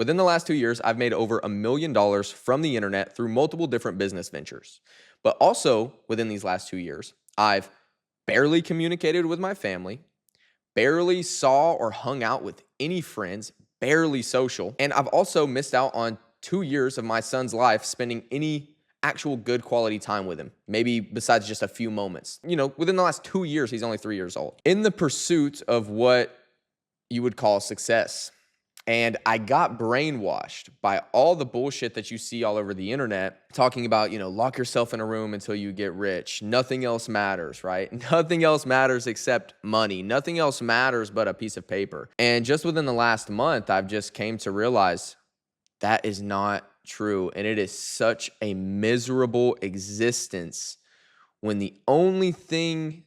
Within the last 2 years, I've made over $1 million from the internet through multiple different business ventures. But also within these last 2 years, I've barely communicated with my family, barely saw or hung out with any friends, barely social. And I've also missed out on 2 years of my son's life spending any actual good quality time with him, maybe besides just a few moments. Within the last 2 years, he's only 3 years old. In the pursuit of what you would call success. And I got brainwashed by all the bullshit that you see all over the internet talking about, lock yourself in a room until you get rich. Nothing else matters, right? Nothing else matters except money. Nothing else matters but a piece of paper. And just within the last month, I've just came to realize that is not true. And it is such a miserable existence when the only thing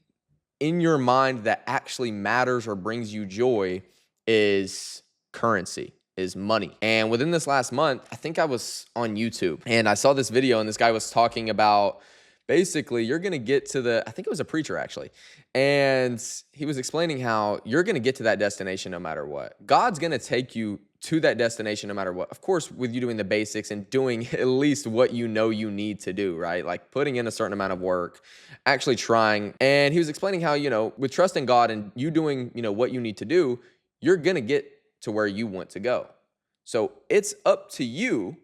in your mind that actually matters or brings you joy is currency, is money. And within this last month, I think I was on YouTube and I saw this video and this guy was talking about basically you're going to get to I think it was a preacher actually. And he was explaining how you're going to get to that destination no matter what. God's going to take you to that destination no matter what. Of course, with you doing the basics and doing at least what you need to do, right? Like putting in a certain amount of work, actually trying. And he was explaining how, with trusting God and you doing, what you need to do, you're going to get to where you want to go. So it's up to you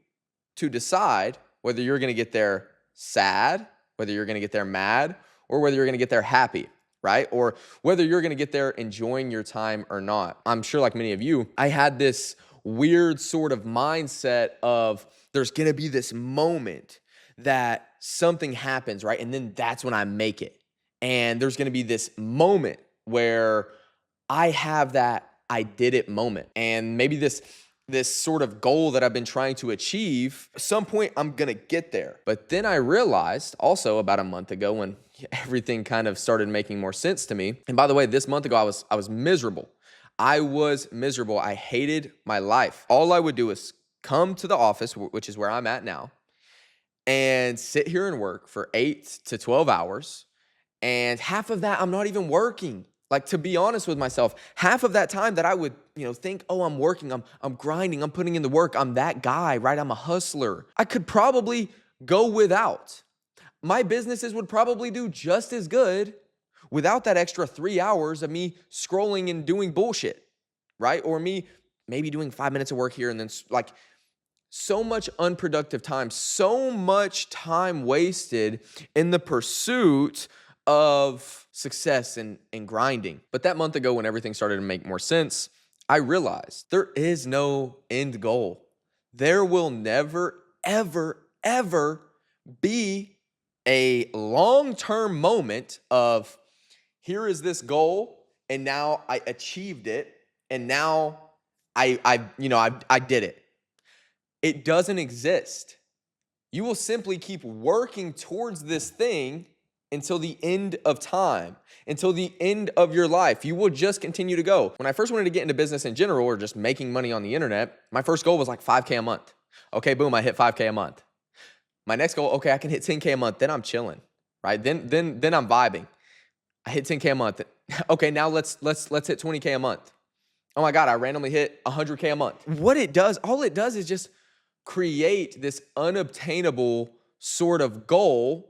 to decide whether you're going to get there sad, whether you're going to get there mad, or whether you're going to get there happy, right? Or whether you're going to get there enjoying your time or not. I'm sure like many of you, I had this weird sort of mindset of there's going to be this moment that something happens, right? And then that's when I make it. And there's going to be this moment where I have that I did it moment. And maybe this sort of goal that I've been trying to achieve, at some point I'm going to get there. But then I realized also about a month ago when everything kind of started making more sense to me. And by the way, this month ago, I was miserable. I was miserable. I hated my life. All I would do is come to the office, which is where I'm at now, and sit here and work for 8 to 12 hours. And half of that, I'm not even working. Like, to be honest with myself, half of that time that I would, think, oh, I'm working, I'm grinding, I'm putting in the work, I'm that guy, right? I'm a hustler. I could probably go without. My businesses would probably do just as good without that extra 3 hours of me scrolling and doing bullshit, right? Or me maybe doing 5 minutes of work here and then like so much unproductive time, so much time wasted in the pursuit of success and grinding. But that month ago when everything started to make more sense, I realized there is no end goal. There will never, ever, ever be a long-term moment of here is this goal and now I achieved it and now I did it. It doesn't exist. You will simply keep working towards this thing until the end of time, until the end of your life. You will just continue to go. When I first wanted to get into business in general or just making money on the internet, my first goal was like $5K a month. Okay, boom, I hit $5K a month. My next goal, okay, I can hit $10K a month. Then I'm chilling, right? Then I'm vibing. I hit $10K a month. Okay, now let's hit $20K a month. Oh my God, I randomly hit $100K a month. All it does is just create this unobtainable sort of goal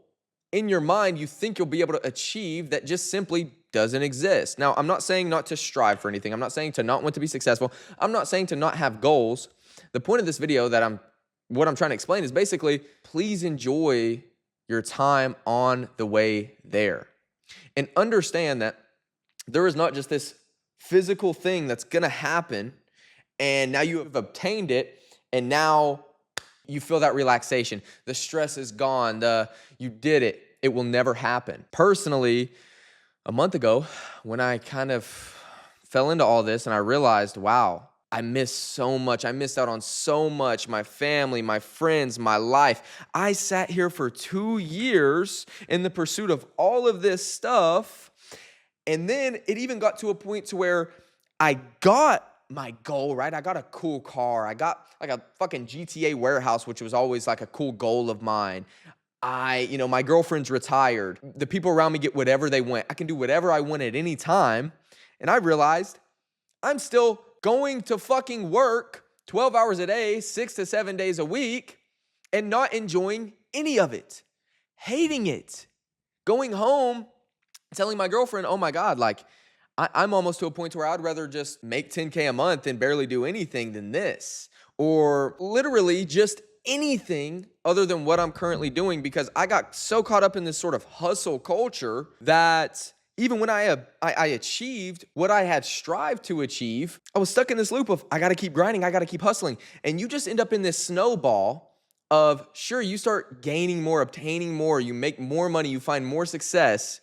in your mind you think you'll be able to achieve that just simply doesn't exist. Now, I'm not saying not to strive for anything. I'm not saying to not want to be successful. I'm not saying to not have goals. The point of this video what I'm trying to explain is basically, please enjoy your time on the way there. And understand that there is not just this physical thing that's gonna happen and now you have obtained it and now you feel that relaxation. The stress is gone. You did it. It will never happen. Personally, a month ago, when I kind of fell into all this and I realized, wow, I missed so much. I missed out on so much. My family, my friends, my life. I sat here for 2 years in the pursuit of all of this stuff. And then it even got to a point to where I got my goal, right? I got a cool car. I got like a fucking GTA warehouse, which was always like a cool goal of mine. My girlfriend's retired. The people around me get whatever they want. I can do whatever I want at any time. And I realized I'm still going to fucking work 12 hours a day, 6 to 7 days a week, and not enjoying any of it, hating it, going home, telling my girlfriend, oh my God, like I'm almost to a point where I'd rather just make 10K a month and barely do anything than this, or literally just anything other than what I'm currently doing, because I got so caught up in this sort of hustle culture that even when I achieved what I had strived to achieve, I was stuck in this loop of I got to keep grinding, I got to keep hustling. And you just end up in this snowball of, sure, you start gaining more, obtaining more, you make more money, you find more success,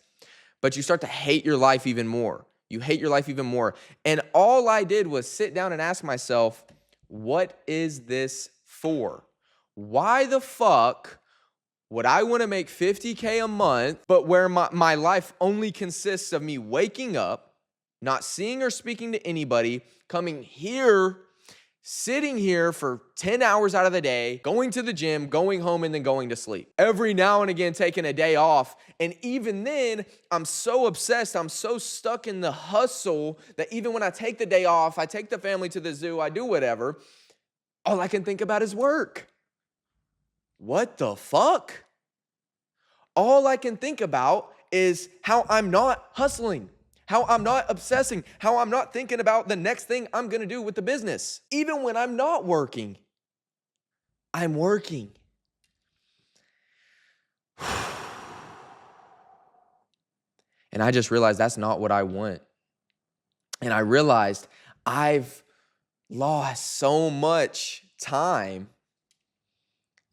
but you start to hate your life even more. You hate your life even more. And all I did was sit down and ask myself, what is this for? Why the fuck would I want to make 50K a month, but where my life only consists of me waking up, not seeing or speaking to anybody, coming here, sitting here for 10 hours out of the day, going to the gym, going home, and then going to sleep. Every now and again, taking a day off. And even then, I'm so obsessed, I'm so stuck in the hustle that even when I take the day off, I take the family to the zoo, I do whatever, all I can think about is work. What the fuck? All I can think about is how I'm not hustling, how I'm not obsessing, how I'm not thinking about the next thing I'm gonna do with the business. Even when I'm not working, I'm working. And I just realized that's not what I want. And I realized I've lost so much time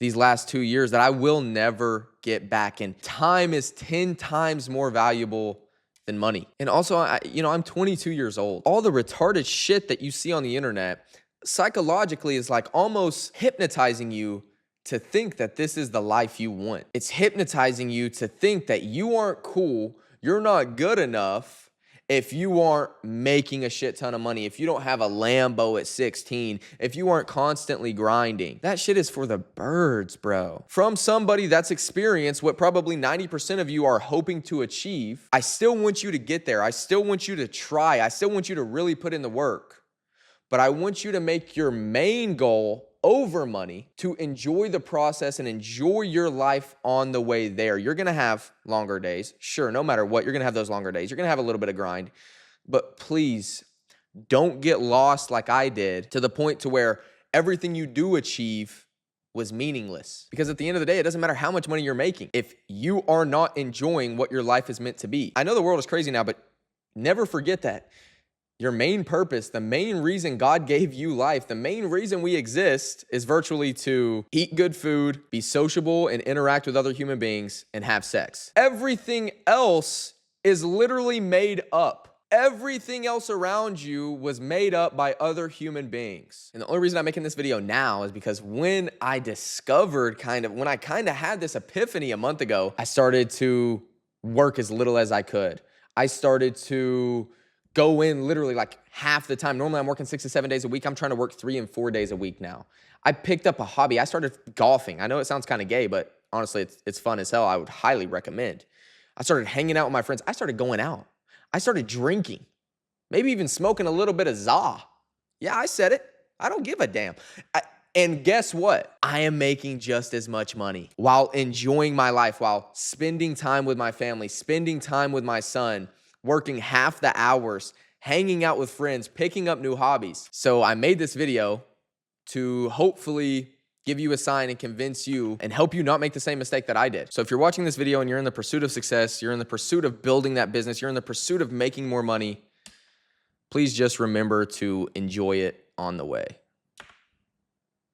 these last 2 years that I will never get back. And time is 10 times more valuable than money. And also, I'm 22 years old. All the retarded shit that you see on the internet psychologically is like almost hypnotizing you to think that this is the life you want. It's hypnotizing you to think that you aren't cool, you're not good enough if you aren't making a shit ton of money, if you don't have a Lambo at 16, if you aren't constantly grinding. That shit is for the birds, bro. From somebody that's experienced what probably 90% of you are hoping to achieve, I still want you to get there. I still want you to try. I still want you to really put in the work. But I want you to make your main goal over money, to enjoy the process and enjoy your life on the way there. You're gonna have longer days. Sure, no matter what, you're gonna have those longer days. You're gonna have a little bit of grind. But please, don't get lost like I did to the point to where everything you do achieve was meaningless. Because at the end of the day, it doesn't matter how much money you're making if you are not enjoying what your life is meant to be. I know the world is crazy now, but never forget that. Your main purpose, the main reason God gave you life, the main reason we exist is virtually to eat good food, be sociable and interact with other human beings, and have sex. Everything else is literally made up. Everything else around you was made up by other human beings. And the only reason I'm making this video now is because when I discovered when I had this epiphany a month ago, I started to work as little as I could. I started to go in literally like half the time. Normally I'm working 6 to 7 days a week. I'm trying to work 3 and 4 days a week now. I picked up a hobby. I started golfing. I know it sounds kind of gay, but honestly, it's fun as hell. I would highly recommend. I started hanging out with my friends. I started going out. I started drinking, maybe even smoking a little bit of za. Yeah, I said it. I don't give a damn. And guess what? I am making just as much money while enjoying my life, while spending time with my family, spending time with my son, working half the hours, hanging out with friends, picking up new hobbies. So I made this video to hopefully give you a sign and convince you and help you not make the same mistake that I did. So if you're watching this video and you're in the pursuit of success, you're in the pursuit of building that business, you're in the pursuit of making more money, please just remember to enjoy it on the way.